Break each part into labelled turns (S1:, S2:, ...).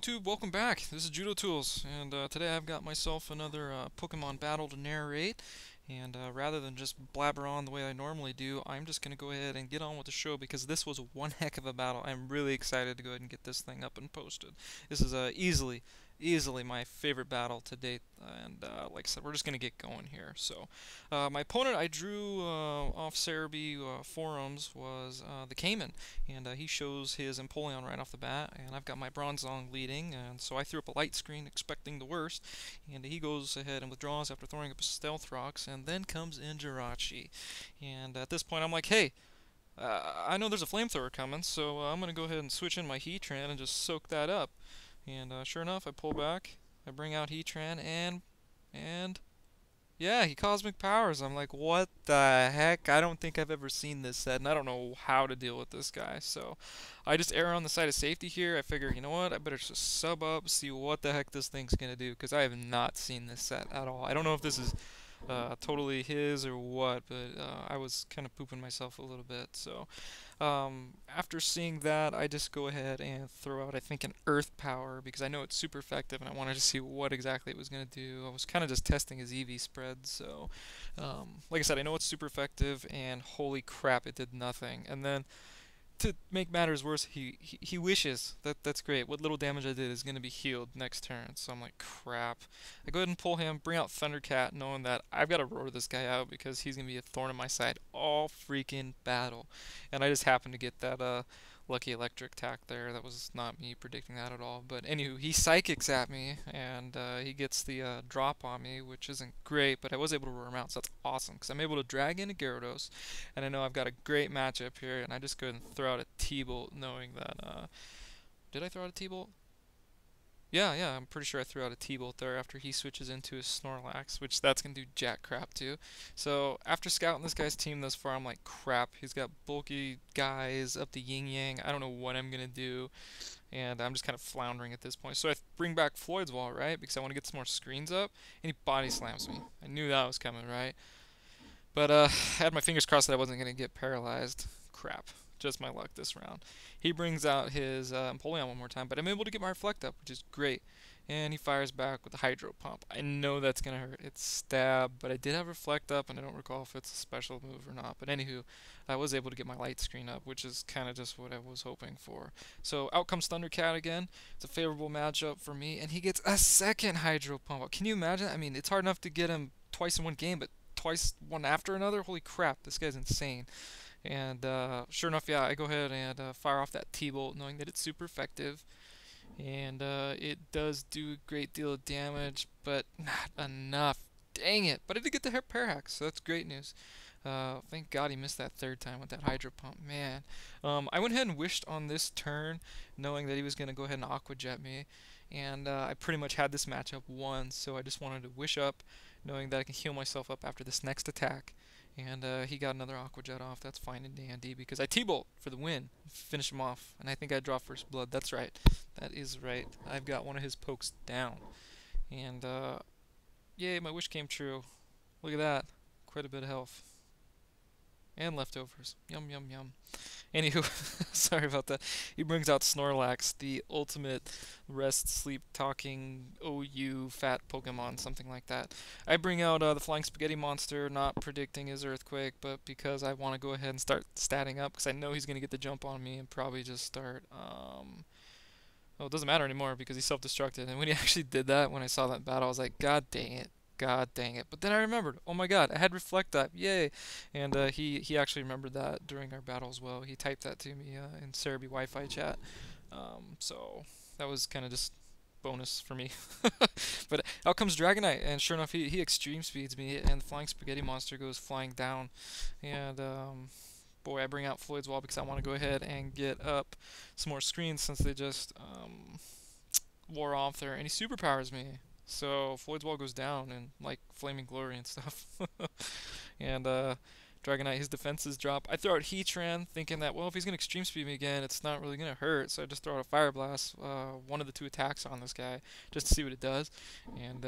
S1: YouTube? Welcome back. This is JudotoolZ, and today I've got myself another Pokemon battle to narrate. And rather than just blabber on the way I normally do, I'm just going to go ahead and get on with the show because this was one heck of a battle. I'm really excited to go ahead and get this thing up and posted. This is easily my favorite battle to date, and like I said, we're just going to get going here. So, my opponent I drew off Cerebi forums was the Kamon, and he shows his Empoleon right off the bat, and I've got my Bronzong leading, and so I threw up a light screen expecting the worst, and he goes ahead and withdraws after throwing up a Stealth Rocks, and then comes in Jirachi. And at this point I'm like, hey, I know there's a Flamethrower coming, so I'm going to go ahead and switch in my Heatran and just soak that up. And sure enough, I pull back, I bring out Heatran, and yeah, he Cosmic Powers. I'm like, what the heck? I don't think I've ever seen this set, and I don't know how to deal with this guy. So I just err on the side of safety here. I figure, you know what? I better just sub up, see what the heck this thing's gonna do, because I have not seen this set at all. I don't know if this is totally his or what, but I was kind of pooping myself a little bit. So after seeing that, I just go ahead and throw out, I think, an Earth Power because I know it's super effective and I wanted to see what exactly it was going to do. I was kind of just testing his EV spread. So like I said, I know it's super effective, and holy crap, it did nothing. And then to make matters worse, he wishes. That's great. What little damage I did is going to be healed next turn. So I'm like, crap. I go ahead and pull him, bring out Thundercat, knowing that I've got to roar this guy out because he's going to be a thorn in my side all freaking battle. And I just happened to get that lucky electric attack there. That was not me predicting that at all. But anywho, he psychics at me, and he gets the drop on me, which isn't great, but I was able to roar him out, so that's awesome, because I'm able to drag in a Gyarados, and I know I've got a great matchup here, and I just go ahead and throw out a T-Bolt, knowing that, did I throw out a T-Bolt? Yeah, I'm pretty sure I threw out a T-Bolt there after he switches into his Snorlax, which that's going to do jack crap too. So after scouting this guy's team thus far, I'm like, crap, he's got bulky guys up the yin-yang, I don't know what I'm going to do, and I'm just kind of floundering at this point. So I bring back Floyd's Wall, right, because I want to get some more screens up, and he body slams me. I knew that was coming, right? But I had my fingers crossed that I wasn't going to get paralyzed. Crap. Just my luck this round. He brings out his Empoleon one more time, but I'm able to get my Reflect up, which is great. And he fires back with the Hydro Pump. I know that's going to hurt. It's Stab, but I did have Reflect up, and I don't recall if it's a special move or not. But anywho, I was able to get my Light Screen up, which is kind of just what I was hoping for. So out comes Thundercat again. It's a favorable matchup for me, and he gets a second Hydro Pump. Can you imagine? I mean, it's hard enough to get him twice in one game, but twice one after another? Holy crap, this guy's insane. And sure enough, yeah, I go ahead and fire off that T-Bolt, knowing that it's super effective. And it does do a great deal of damage, but not enough. Dang it. But I did get the Parahax, so that's great news. Thank God he missed that third time with that Hydro Pump. Man. I went ahead and wished on this turn, knowing that he was going to go ahead and Aqua Jet me. And I pretty much had this matchup won, so I just wanted to wish up, knowing that I can heal myself up after this next attack. And he got another Aqua Jet off. That's fine and dandy because I T-Bolt for the win. Finish him off. And I think I draw first blood. That's right. That is right. I've got one of his pokes down. And yay, my wish came true. Look at that. Quite a bit of health. And leftovers. Yum, yum, yum. Anywho, sorry about that. He brings out Snorlax, the ultimate rest, sleep, talking, OU, fat Pokemon, something like that. I bring out the Flying Spaghetti Monster, not predicting his Earthquake, but because I want to go ahead and start statting up, because I know he's going to get the jump on me and probably just start, well, it doesn't matter anymore because he self-destructed. And when he actually did that, when I saw that battle, I was like, God dang it. God dang it. But then I remembered, oh my god, I had Reflect up, yay! And he actually remembered that during our battle as well. He typed that to me in Cerebi Wi-Fi chat. So that was kind of just bonus for me. But out comes Dragonite, and sure enough, he extreme speeds me, and the Flying Spaghetti Monster goes flying down. And boy, I bring out Floyd's Wall because I want to go ahead and get up some more screens since they just wore off there, and he superpowers me. So Floyd's Wall goes down and like Flaming Glory and stuff. And Dragonite, his defenses drop. I throw out Heatran thinking that, well, if he's going to extreme speed me again, it's not really going to hurt. So I just throw out a Fire Blast, one of the two attacks on this guy, just to see what it does. And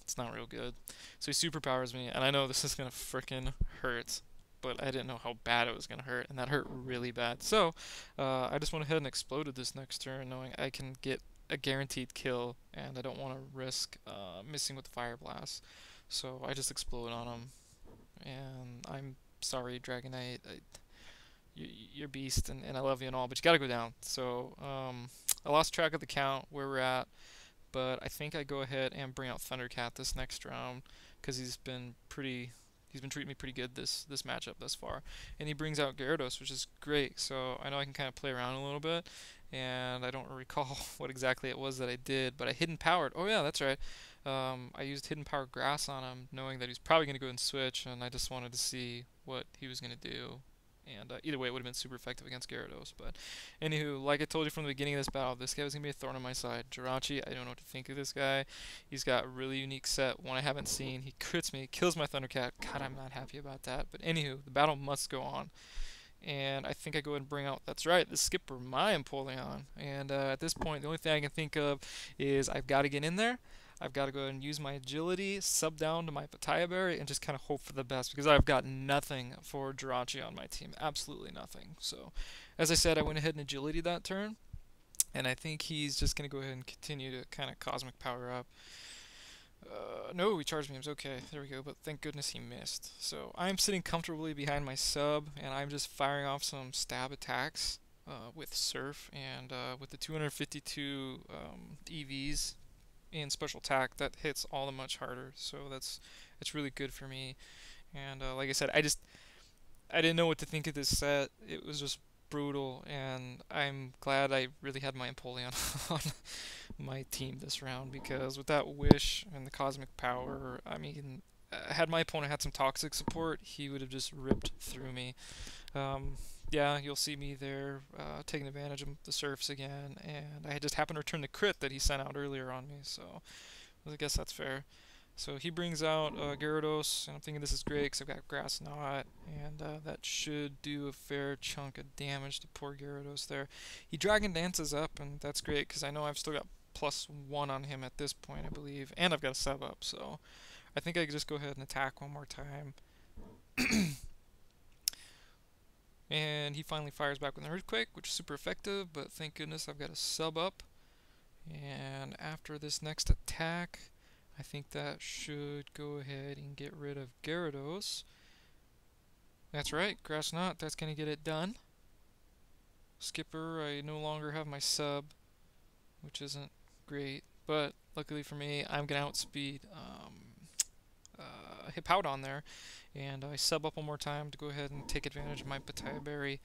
S1: it's not real good. So he superpowers me, and I know this is going to frickin' hurt. But I didn't know how bad it was going to hurt, and that hurt really bad. So I just went ahead and exploded this next turn, knowing I can get a guaranteed kill, and I don't want to risk missing with the Fire Blast. So I just explode on him, and I'm sorry, Dragonite. You're beast, and I love you and all, but you gotta go down. So I lost track of the count where we're at, but I think I go ahead and bring out Thundercat this next round because he's been treating me pretty good this matchup thus far. And he brings out Gyarados, which is great. So I know I can kind of play around a little bit, and I don't recall what exactly it was that I did, but I hidden powered. Oh yeah, that's right. I used hidden power grass on him, knowing that he was probably going to go and switch, and I just wanted to see what he was going to do. And either way, it would have been super effective against Gyarados. But anywho, like I told you from the beginning of this battle, this guy was going to be a thorn on my side. Jirachi, I don't know what to think of this guy. He's got a really unique set, one I haven't seen. He crits me, kills my Thundercat. God, I'm not happy about that. But anywho, the battle must go on. And I think I go ahead and bring out, that's right, the skipper, my Empoleon. And at this point, the only thing I can think of is I've got to get in there. I've got to go ahead and use my agility, sub down to my Pataya Berry, and just kind of hope for the best because I've got nothing for Jirachi on my team. Absolutely nothing. So, as I said, I went ahead and agility that turn, and I think he's just going to go ahead and continue to kind of cosmic power up. No, he charged me. It was okay. There we go. But thank goodness he missed. So I'm sitting comfortably behind my sub, and I'm just firing off some stab attacks with Surf and with the 252 EVs in special attack. That hits all the much harder. So it's really good for me. And like I said, I didn't know what to think of this set. It was just brutal, and I'm glad I really had my Empoleon on my team this round because with that wish and the cosmic power, I mean, had my opponent had some toxic support, he would have just ripped through me. Yeah, you'll see me there taking advantage of the Surfs again, and I just happened to return the crit that he sent out earlier on me, so I guess that's fair. So he brings out Gyarados, and I'm thinking this is great because I've got Grass Knot, and that should do a fair chunk of damage to poor Gyarados there. He Dragon Dances up, and that's great because I know I've still got +1 on him at this point, I believe, and I've got a sub up, so I think I could just go ahead and attack one more time. And he finally fires back with an Earthquake, which is super effective, but thank goodness I've got a sub up. And after this next attack, I think that should go ahead and get rid of Gyarados. That's right, Grass Knot, that's going to get it done. Skipper, I no longer have my sub, which isn't great, but luckily for me, I'm going to outspeed Hippowdon there, and I sub up one more time to go ahead and take advantage of my Pataya Berry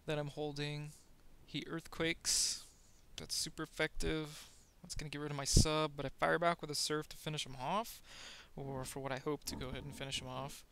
S1: that I'm holding. He Earthquakes, that's super effective. That's going to get rid of my sub, but I fire back with a Surf to finish him off, or for what I hope to go ahead and finish him off.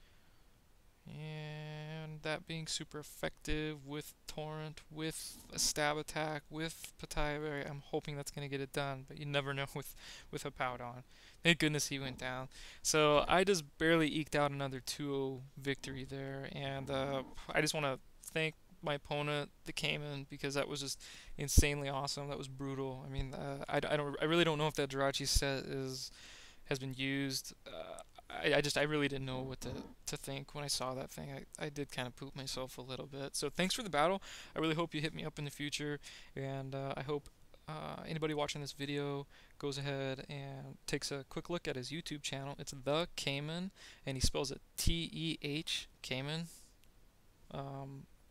S1: And that being super effective with Torrent, with a stab attack, with Pataya Berry, I'm hoping that's going to get it done, but you never know with Hippowdon. Thank goodness he went down. So I just barely eked out another 2-0 victory there, and I just want to thank my opponent, the Kamon, because that was just insanely awesome. That was brutal. I mean, I really don't know if that Jirachi set has been used. I really didn't know what to think when I saw that thing. I did kind of poop myself a little bit. So thanks for the battle. I really hope you hit me up in the future, and I hope anybody watching this video goes ahead and takes a quick look at his YouTube channel. It's the Kamon, and he spells it T-E-H, Kamon,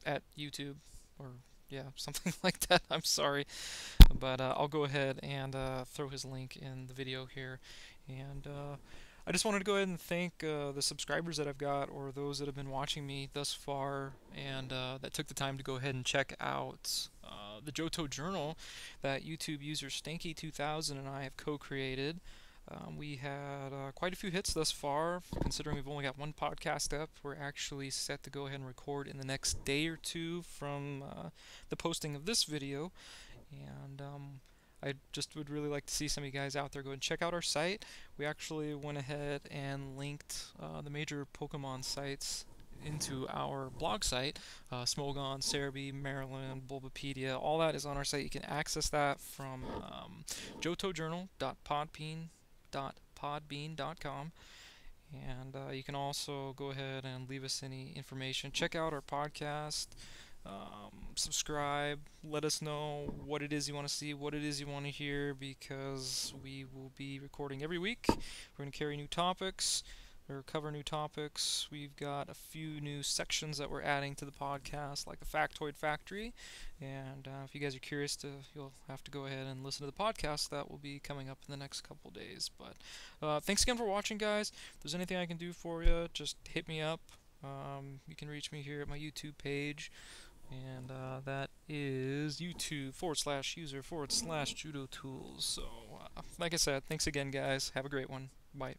S1: at YouTube, or yeah, something like that. I'm sorry, but I'll go ahead and throw his link in the video here, and I just wanted to go ahead and thank the subscribers that I've got, or those that have been watching me thus far, and that took the time to go ahead and check out the Johto Journal that YouTube user Stanky2000 and I have co-created. We had quite a few hits thus far, considering we've only got one podcast up. We're actually set to go ahead and record in the next day or two from the posting of this video, and I just would really like to see some of you guys out there go and check out our site. We actually went ahead and linked the major Pokemon sites into our blog site. Smogon, Cerebi, Maryland, Bulbapedia, all that is on our site. You can access that from jotojournal.podbean.com. And you can also go ahead and leave us any information. Check out our podcast. Subscribe, let us know what it is you want to see, what it is you want to hear, because we will be recording every week. We're going to carry new topics or cover new topics. We've got a few new sections that we're adding to the podcast, like the Factoid Factory. And if you guys are curious, you'll have to go ahead and listen to the podcast. That will be coming up in the next couple days. But thanks again for watching, guys. If there's anything I can do for you, just hit me up. You can reach me here at my YouTube page. And that is YouTube/user/JudotoolZ. So, like I said, thanks again, guys. Have a great one. Bye.